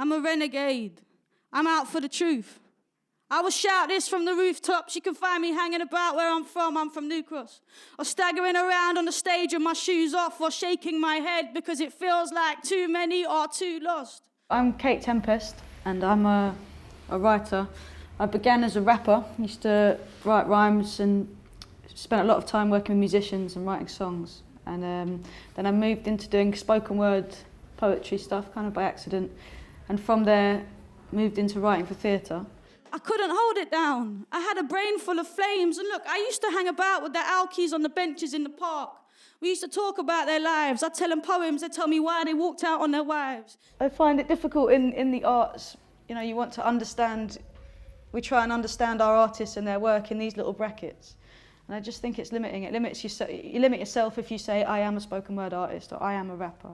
I'm a renegade. I'm out for the truth. I will shout this from the rooftops. You can find me hanging about where I'm from New Cross. Or staggering around on the stage with my shoes off, or shaking my head because it feels like too many are too lost. I'm Tempest, and I'm a writer. I began as a rapper, used to write rhymes and spent a lot of time working with musicians and writing songs. And then I moved into doing spoken word poetry stuff, kind of by accident. And from there, moved into writing for theatre. I couldn't hold it down. I had a brain full of flames. And look, I used to hang about with the alkies on the benches in the park. We used to talk about their lives. I'd tell them poems. They'd tell me why they walked out on their wives. I find it difficult in the arts. You know, you want to understand, we try and understand our artists and their work in these little brackets. And I just think it's limiting. It limits you limit yourself if you say, I am a spoken word artist or I am a rapper.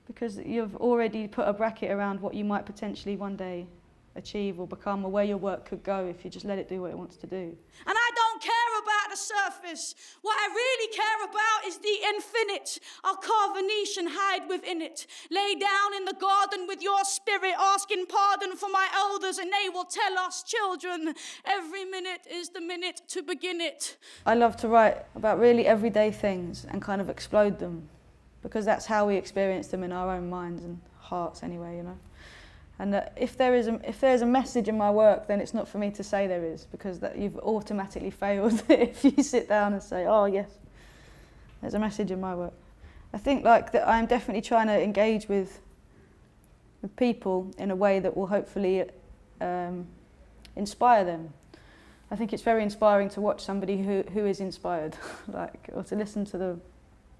Because you've already put a bracket around what you might potentially one day achieve or become, or where your work could go if you just let it do what it wants to do. And I don't care about the surface. What I really care about is the infinite. I'll carve a niche and hide within it. Lay down in the garden with your spirit, asking pardon for my elders, and they will tell us children, every minute is the minute to begin it. I love to write about really everyday things and kind of explode them, because that's how we experience them in our own minds and hearts anyway, you know. And if there is a message in my work, then it's not for me to say there is, because that you've automatically failed if you sit down and say, oh yes, there's a message in my work. I think like that I'm definitely trying to engage with people in a way that will hopefully inspire them. I think it's very inspiring to watch somebody who is inspired, like, or to listen to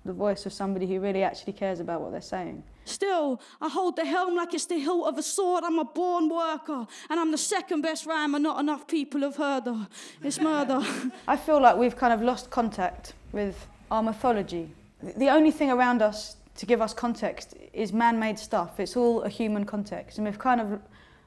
the voice of somebody who really actually cares about what they're saying. Still, I hold the helm like it's the hilt of a sword. I'm a born worker, and I'm the second best rhymer not enough people have heard of. It's murder. I feel like we've kind of lost contact with our mythology. The only thing around us to give us context is man-made stuff. It's all a human context, and we've kind of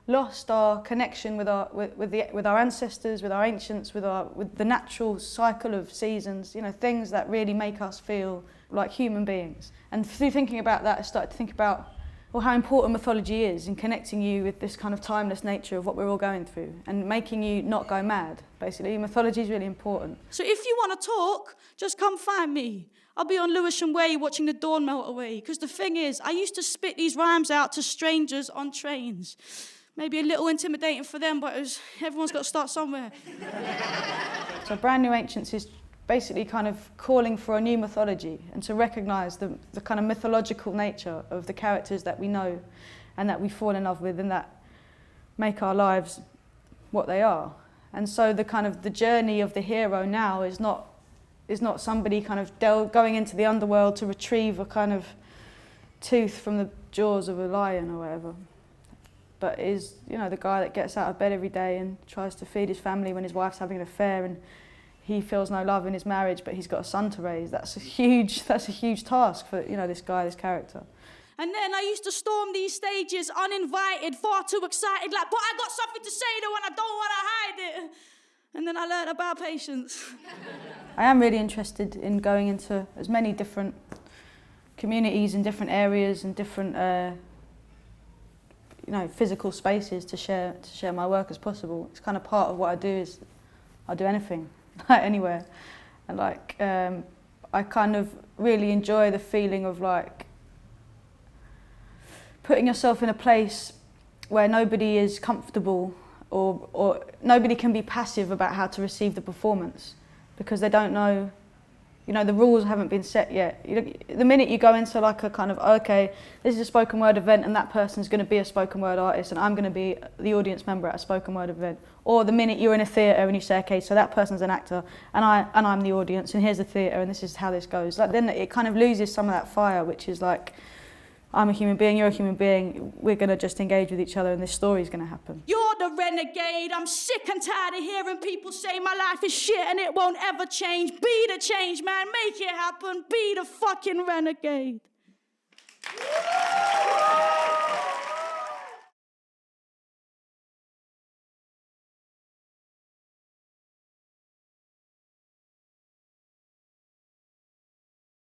lost our connection with our ancestors, with our ancients, with the natural cycle of seasons. You know, things that really make us feel like human beings. And through thinking about that, I started to think about how important mythology is in connecting you with this kind of timeless nature of what we're all going through and making you not go mad, basically. Mythology is really important. So if you want to talk, just come find me. I'll be on Lewisham Way watching the dawn melt away. Because the thing is, I used to spit these rhymes out to strangers on trains. Maybe a little intimidating for them, but everyone's got to start somewhere. So Brand New Ancients is basically kind of calling for a new mythology and to recognise the kind of mythological nature of the characters that we know and that we fall in love with and that make our lives what they are. And so the journey of the hero now is not somebody kind of going into the underworld to retrieve a kind of tooth from the jaws of a lion or whatever, but is, you know, the guy that gets out of bed every day and tries to feed his family when his wife's having an affair and he feels no love in his marriage, but he's got a son to raise. That's a huge task for, you know, this character. And then I used to storm these stages uninvited, far too excited, like, but I got something to say though and I don't want to hide it. And then I learned about patience. I am really interested in going into as many different communities and different areas and different physical spaces to share my work as possible. It's kind of part of what I do is I'll do anything, like anywhere. And like I kind of really enjoy the feeling of like putting yourself in a place where nobody is comfortable or nobody can be passive about how to receive the performance because they don't know, you know, the rules haven't been set yet. The minute you go into like a kind of, okay, this is a spoken word event and that person's going to be a spoken word artist and I'm going to be the audience member at a spoken word event. Or the minute you're in a theatre and you say, okay, so that person's an actor and I'm the audience and here's the theatre and this is how this goes. Like then it kind of loses some of that fire, which is like, I'm a human being, you're a human being, we're going to just engage with each other and this story's going to happen. You're the renegade. I'm sick and tired of hearing people say my life is shit and it won't ever change. Be the change, man. Make it happen. Be the fucking renegade.